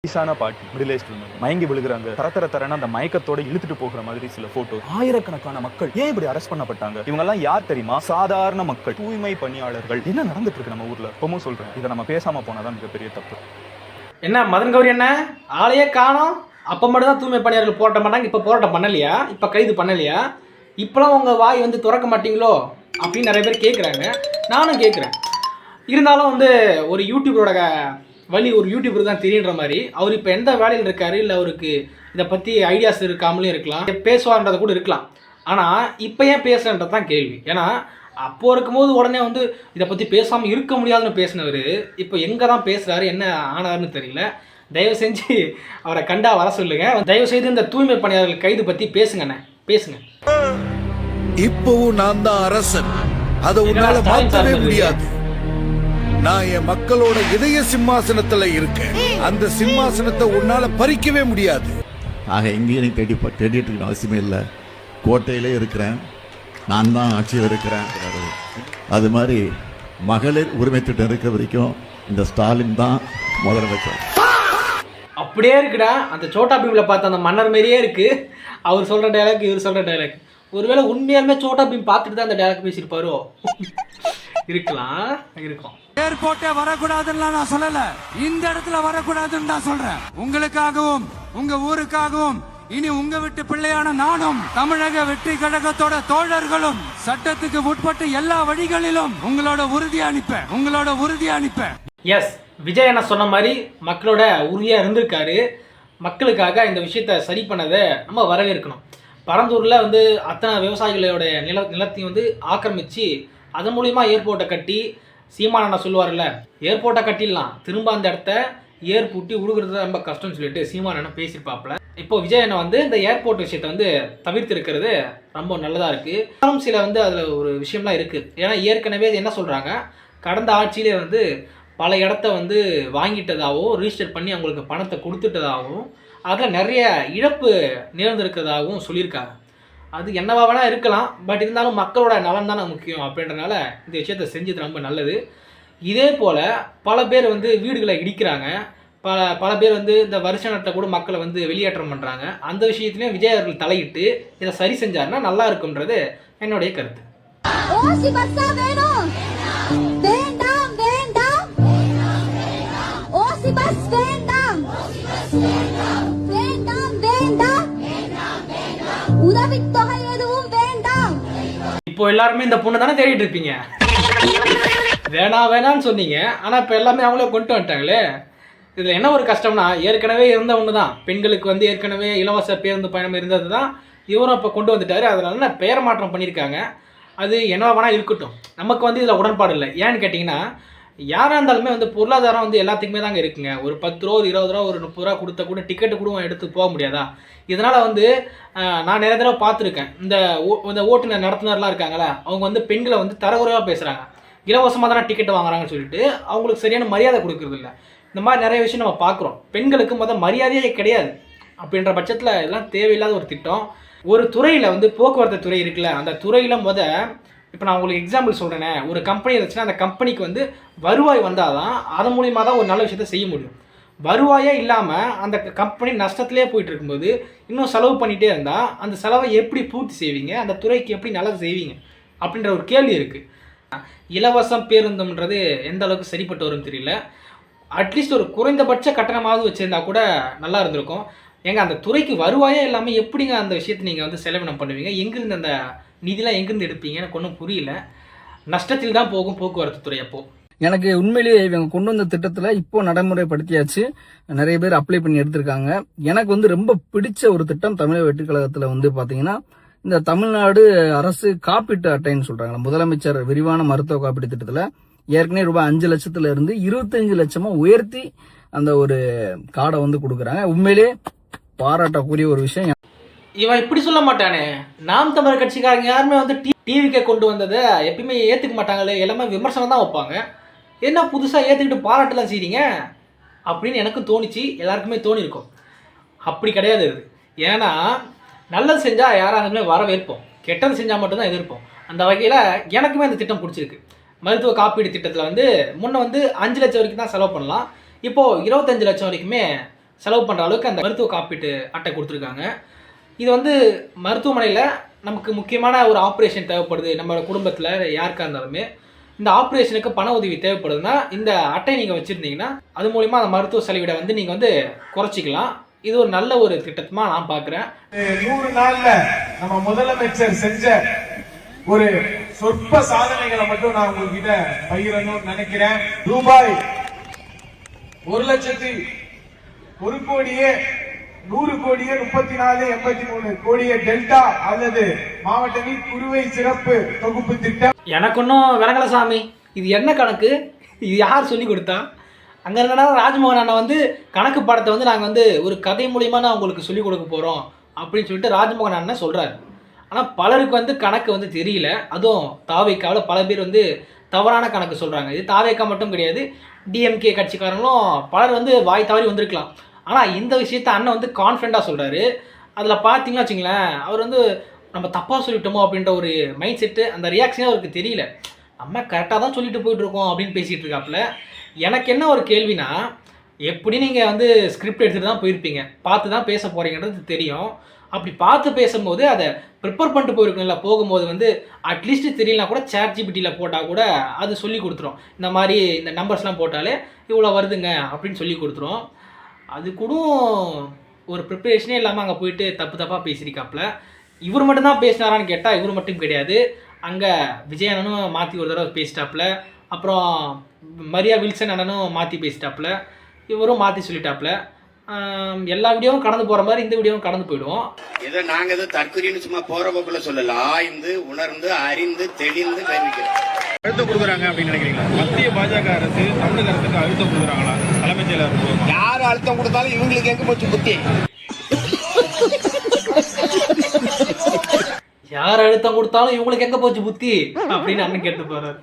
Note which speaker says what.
Speaker 1: வயசான பாட்டி middle age மயங்கி விழுகிறாங்க, தரத்தரன்னு அந்த மயக்கத்தோட இழுத்துட்டு போகிற மாதிரி சில போட்டோ. ஆயிரக்கணக்கான மக்கள் ஏன் இப்படி அரெஸ்ட் பண்ணப்பட்டாங்க? இவங்க எல்லாம் யார் தெரியுமா? சாதாரண மக்கள், தூய்மை பணியாளர்கள். என்ன நடந்துட்டு இருக்கு நம்ம ஊர்ல? இப்பவும் சொல்றேன், இதை நம்ம பேசாம போனாதான் மிகப்பெரிய தப்பு.
Speaker 2: என்ன மதன் கௌரி, என்ன ஆளையே காணோம்? அப்போ மட்டும் தான் தூய்மை பணியாளர்கள் போராட்டம் பண்ணாங்க, இப்போ போராட்டம் பண்ணலையா? இப்போ கைது பண்ணலையா? இப்போலாம் உங்கள் வாய் வந்து திறக்க மாட்டீங்களோ அப்படின்னு நிறைய பேர் கேட்குறாங்க. நானும் கேட்குறேன். இருந்தாலும் வந்து ஒரு யூடியூபரோட வழி ஒரு யூடியூபர் தான் தெரியுன்ற மாதிரி அவர் இப்போ எந்த வேலையில் இருக்காரு, இல்லை அவருக்கு இதை பற்றி ஐடியாஸ் இருக்காமலே இருக்கலாம், பேசுவார்ன்றதை கூட இருக்கலாம். ஆனால் இப்போ ஏன் பேசுகிறன்றது தான் கேள்வி. ஏன்னா அப்போது இருக்கும்போது உடனே வந்து இதை பற்றி பேசாமல் இருக்க முடியாதுன்னு பேசினவர் இப்போ எங்கே தான் பேசுகிறாரு, என்ன ஆனார்னு தெரியல. தயவு செஞ்சு அவரை கண்டா வர சொல்லுங்க. தயவு செய்து இந்த தூய்மை பணியாளர்கள் கைது பற்றி பேசுங்கண்ணே, பேசுங்க.
Speaker 3: இப்பவும் நான் தான் அரசன், அதை உன்னால மாற்றவே முடியாது. நான் என் மக்களோட இதய சிம்மாசனத்துல இருக்கேன், அந்த சிம்மாசனத்தை உன்னால பறிக்கவே முடியாது.
Speaker 4: ஆக எங்கேயும் தேடிட்டு இருக்க அவசியமே இல்லை. கோட்டையிலே இருக்கிறேன், நான் தான் ஆட்சியில் இருக்கிறேன். அது மாதிரி மகளிர் உரிமை திட்டம் இருக்க வரைக்கும் இந்த ஸ்டாலின் தான் முதலமைச்சர்.
Speaker 2: அப்படியே இருக்குடா, அந்த சோட்டா பீம்ல பார்த்த அந்த மன்னர் மாதிரியே இருக்கு. அவர் சொல்ற டைலாக், இவர் சொல்ற டைலாக். ஒருவேளை உண்மையாலுமே சோட்டா பீம் பார்த்துட்டு தான் அந்த டைலாக் பேசியிருப்பாரோ? இருக்கலாம், இருக்கும்.
Speaker 5: ஏர்போர்ட்டே வரக்கூடாதுன்னு நான் சொல்லல, இந்த இடத்துல வரக்கூடாதுன்னு நான் சொல்றேன். உங்களுக்காகவும் உங்க ஊருக்காகவும் இனி உங்க வீட்டு பிள்ளையான நானும் தமிழக வெற்றி கழகத்தோட தோழர்களும் சட்டத்துக்கு உட்பட்டு எல்லா வழிகளிலும் உங்களோட உறுதி அனுப்பேன்.
Speaker 2: எஸ், விஜய் என்ன சொன்ன மாதிரி மக்களோட உறுதியாக இருந்திருக்காரு. மக்களுக்காக இந்த விஷயத்த சரி பண்ணதை நம்ம வரவேற்கணும். பரந்தூரில் வந்து அத்தனை விவசாயிகளோட நிலத்தையும் வந்து ஆக்கிரமித்து அதன் மூலிமா ஏர்போர்ட்டை கட்டி, சீமானண்ணா சொல்லுவார்ல, ஏர்போர்ட்டை கட்டிடலாம், திரும்ப அந்த இடத்த ஏர் பூட்டி உடுகிறது ரொம்ப கஷ்டம்னு சொல்லிட்டு சீமானண்ணா பேசியிருப்பாப்புல. இப்போ விஜய் அண்ணா வந்து இந்த ஏர்போர்ட் விஷயத்தை வந்து தவிர்த்து இருக்கிறது ரொம்ப நல்லதாக இருக்குது. சில வந்து அதில் ஒரு விஷயம்லாம் இருக்குது. ஏன்னா ஏற்கனவே என்ன சொல்கிறாங்க, கடந்த ஆட்சியிலே வந்து பல இடத்த வந்து வாங்கிட்டதாகவும் ரிஜிஸ்டர் பண்ணி அவங்களுக்கு பணத்தை கொடுத்துட்டதாகவும் அதில் நிறைய இழப்பு நேர்ந்திருக்கிறதாகவும் சொல்லியிருக்காங்க. அது என்னவா வேணால் இருக்கலாம், பட் இருந்தாலும் மக்களோட நலன் தானே முக்கியம். அப்படின்றனால இந்த விஷயத்தை செஞ்சது ரொம்ப நல்லது. இதே போல் பல பேர் வந்து வீடுகளை இடிக்கிறாங்க, பல பேர் வந்து இந்த வருஷ நட்டை கூட மக்களை வந்து வெளியேற்றம் பண்ணுறாங்க. அந்த விஷயத்துலையும் விஜய் அவர்கள் தலையிட்டு இதை சரி செஞ்சாருன்னா நல்லா இருக்கும்ன்றது என்னுடைய கருத்து. இப்போ எல்லாருமே இந்த பொண்ணு தானே தேடிட்டு இருப்பீங்க. வேணான்னு சொன்னீங்க, ஆனால் இப்போ எல்லாமே அவங்களே கொண்டு வந்துட்டாங்களே. இதில் என்ன ஒரு கஷ்டம்னா, ஏற்கனவே இருந்த ஒன்று தான், பெண்களுக்கு வந்து ஏற்கனவே இலவச பேருந்து பயணம் இருந்தது தான், இவரும் இப்போ கொண்டு வந்துட்டாரு. அதனால பெயர் மாற்றம் பண்ணியிருக்காங்க. அது என்ன வேணால் இருக்கட்டும், நமக்கு வந்து இதில் உடன்பாடு இல்லை. ஏன்னு கேட்டிங்கன்னா, யாராக இருந்தாலுமே வந்து பொருளாதாரம் வந்து எல்லாத்துக்குமே தாங்க இருக்குங்க. ஒரு 10 ரூபா, ஒரு 20 ரூபா, ஒரு 30 ரூபா கொடுத்தா கூட டிக்கெட்டு கூட எடுத்து போக முடியாதா? இதனால் வந்து நான் நிறைய தடவை பார்த்துருக்கேன், இந்த ஓட்டுநர் நடத்துனர்லாம் இருக்காங்களே, அவங்க வந்து பெண்களை வந்து தரக்குறைவாக பேசுகிறாங்க. இலவசமாக தானே டிக்கெட் வாங்குறாங்கன்னு சொல்லிட்டு அவங்களுக்கு சரியான மரியாதை கொடுக்குறது இல்லை. இந்த மாதிரி நிறைய விஷயம் நம்ம பார்க்குறோம். பெண்களுக்கு மரியாதையே கிடையாது. அப்படின்ற பட்சத்தில் இதெல்லாம் தேவையில்லாத ஒரு திட்டம். ஒரு துறையில் வந்து போக்குவரத்து துறை இருக்குல்ல, அந்த துறையில் இப்போ நான் உங்களுக்கு எக்ஸாம்பிள் சொல்கிறேனே, ஒரு கம்பெனி இருந்துச்சுன்னா அந்த கம்பெனிக்கு வந்து வருவாய் வந்தால் தான் அதன் மூலிமா தான் ஒரு நல்ல விஷயத்த செய்ய முடியும். வருவாயே இல்லாமல் அந்த கம்பெனி நஷ்டத்திலே போயிட்டு இருக்கும்போது இன்னும் செலவு பண்ணிகிட்டே இருந்தால் அந்த செலவை எப்படி பூர்த்தி செய்வீங்க, அந்த துறைக்கு எப்படி நல்லது செய்வீங்க அப்படின்ற ஒரு கேள்வி இருக்குது. இலவசம் பேருந்துன்றது எந்த அளவுக்கு சரிப்பட்டு வரும்னு தெரியல. அட்லீஸ்ட் ஒரு குறைந்தபட்ச கட்டணமாவது வச்சுருந்தா கூட நல்லா இருந்திருக்கும். ஏங்க அந்த துறைக்கு வருவாயே இல்லாமல் எப்படிங்க அந்த விஷயத்தை நீங்கள் வந்து செலவினம் பண்ணுவீங்க? எங்கேருந்து அந்த நிதிலாம் எங்கேருந்து எடுப்பீங்க? எனக்கு ஒன்றும் புரியல. நஷ்டத்தில் தான் போகும் போக்குவரத்து துறை. அப்போ
Speaker 6: எனக்கு உண்மையிலேயே இவங்க கொண்டு வந்த திட்டத்துல இப்போ நடைமுறைப்படுத்தியாச்சு, நிறைய பேர் அப்ளை பண்ணி எடுத்திருக்காங்க. எனக்கு வந்து ரொம்ப பிடிச்ச ஒரு திட்டம் தமிழக வெற்றி கழகத்துல வந்து பாத்தீங்கன்னா, இந்த தமிழ்நாடு அரசு காப்பீட்டு அட்டைன்னு சொல்றாங்க. முதலமைச்சர் விரிவான மருத்துவ காப்பீட்டு திட்டத்துல ஏற்கனவே ரூபாய் 5 லட்சத்துல இருந்து 25 லட்சமா உயர்த்தி அந்த ஒரு கார்டை வந்து கொடுக்குறாங்க. உண்மையிலே பாராட்டக்கூடிய ஒரு விஷயம்.
Speaker 2: இவன் இப்படி சொல்ல மாட்டானே, நாம் தமிழர் கட்சிக்காரங்க யாருமே வந்து டிவிக்கே கொண்டு வந்ததை எப்பயுமே ஏற்றுக்க மாட்டாங்களே, எல்லாமே விமர்சனம் தான் வைப்பாங்க. என்ன புதுசாக ஏற்றுக்கிட்டு பாராட்டலாம் செய்றீங்க அப்படின்னு எனக்கும் தோணிச்சு, எல்லாருக்குமே தோணியிருக்கும். அப்படி கிடையாது இது. ஏன்னா நல்லது செஞ்சால் யாராக இருந்தாலுமே வரவேற்போம், கெட்டது செஞ்சால் மட்டும்தான் எதிர்ப்போம். அந்த வகையில் எனக்குமே இந்த திட்டம் பிடிச்சிருக்கு. மருத்துவ காப்பீடு திட்டத்தில் வந்து முன்ன வந்து 5 லட்சம் வரைக்கும் தான் செலவு பண்ணலாம், இப்போது 25 லட்சம் வரைக்குமே செலவு பண்ணுற அளவுக்கு அந்த மருத்துவ காப்பீட்டு அட்டை கொடுத்துருக்காங்க. இது வந்து மருத்துவமனையில் நமக்கு முக்கியமான ஒரு ஆப்ரேஷன் தேவைப்படுது, நம்ம குடும்பத்தில் யாருக்காக இருந்தாலுமே இந்த ஆப்ரேஷனுக்கு பண உதவி தேவைப்படுதுன்னா இந்த அட்டை நீங்கள் வச்சுருந்தீங்கன்னா அது மூலிமா அந்த மருத்துவ செலவிட வந்து நீங்கள் வந்து குறைச்சிக்கலாம். இது ஒரு நல்ல ஒரு திட்டமாக நான் பார்க்குறேன்.
Speaker 7: 100 நாள்ல நம்ம முதலமைச்சர் செஞ்ச ஒரு சொற்ப சாதனைகளை மட்டும் நான் உங்ககிட்ட பகிரணும்னு நினைக்கிறேன். ரூபாய் 1,01,00,000 கோடியே டெல்டா அல்லது மாவட்ட நீர் குறுவை சிறப்பு தொகுப்பு திட்டம்.
Speaker 2: எனக்கு ஒன்றும் விளங்கல சாமி, இது என்ன கணக்கு, இது யார் சொல்லி கொடுத்தா? அங்கே இருந்தனா ராஜ்மோகன் அண்ணா வந்து கணக்கு பாடத்தை வந்து நாங்கள் வந்து ஒரு கதை மூலியமாக நான் உங்களுக்கு சொல்லிக் கொடுக்க போகிறோம் அப்படின்னு சொல்லிட்டு ராஜ்மோகன் அண்ணன் சொல்கிறாரு. ஆனால் பலருக்கு வந்து கணக்கு வந்து தெரியல. அதுவும் தாவேக்காவில் பல பேர் வந்து தவறான கணக்கு சொல்கிறாங்க. இது தாவேக்கா மட்டும் கிடையாது, டிஎம்கே கட்சிக்காரங்களும் பலர் வந்து வாய் தவறி வந்திருக்கலாம். ஆனால் இந்த விஷயத்த அண்ணன் வந்து கான்ஃபிடண்ட்டாக சொல்கிறாரு. அதில் பார்த்தீங்கன்னா வச்சுங்களேன், அவர் வந்து நம்ம தப்பாக சொல்லிட்டோமோ அப்படின்ற ஒரு மைண்ட் செட்டு, அந்த ரியாக்ஷனே அவருக்கு தெரியல. நம்ம கரெக்டாக தான் சொல்லிட்டு போயிட்டுருக்கோம் அப்படின்னு பேசிகிட்டு இருக்காப்புல. எனக்கு என்ன ஒரு கேள்வினா, எப்படி நீங்கள் வந்து ஸ்கிரிப்ட் எடுத்துகிட்டு தான் போயிருப்பீங்க, பார்த்து தான் பேச போகிறீங்கன்றது தெரியும். அப்படி பார்த்து பேசும்போது அதை ப்ரிப்பேர் பண்ணிட்டு போயிருக்கணும்ல. போகும்போது வந்து அட்லீஸ்ட் தெரியலனா கூட ChatGPTயில் போட்டால் கூட அது சொல்லி கொடுத்துரும். இந்த மாதிரி இந்த நம்பர்ஸ்லாம் போட்டாலே இவ்வளோ வருதுங்க அப்படின்னு சொல்லி கொடுத்துரும். அது கூட ஒரு ப்ரிப்பரேஷனே இல்லாமல் அங்கே போயிட்டு தப்பாக பேசியிருக்காப்புல. இவர் மட்டும்தான் பேசினாரான்னு கேட்டால் இவர் மட்டும் கிடையாது. அங்கே விஜய் அண்ணனும் மாற்றி ஒரு தடவை பேசிட்டாப்புல, அப்புறம் மரியா வில்சன் அண்ணனும் மாற்றி பேசிட்டாப்புல, இவரும் மாற்றி சொல்லிட்டாப்புல. எல்லா வீடியோவும் கடந்து போகிற மாதிரி இந்த வீடியோவும் கடந்து போயிடுவோம்.
Speaker 8: ஏதோ நாங்கள் ஏதோ தற்கொலைன்னு சும்மா போகிற போக்குள்ள சொல்லல, ஆய்ந்து உணர்ந்து அறிந்து தெளிந்து தெரிவிக்கிறோம்.
Speaker 9: அழுத்தம் கொடுக்குறாங்க அப்படின்னு நினைக்கிறீங்களா? மத்திய பாஜக அரசு தமிழக அரசுக்கு அழுத்தம் கொடுக்குறாங்களா? தலைமைச் செயலர்
Speaker 8: யார் அழுத்தம் கொடுத்தாலும் இவங்களுக்கு எங்க போச்சு புத்தி?
Speaker 2: யார் அழுத்தம் கொடுத்தாலும் இவங்களுக்கு எங்கே போச்சு புத்தி அப்படின்னு அண்ணன் கேட்டு போகிறார்.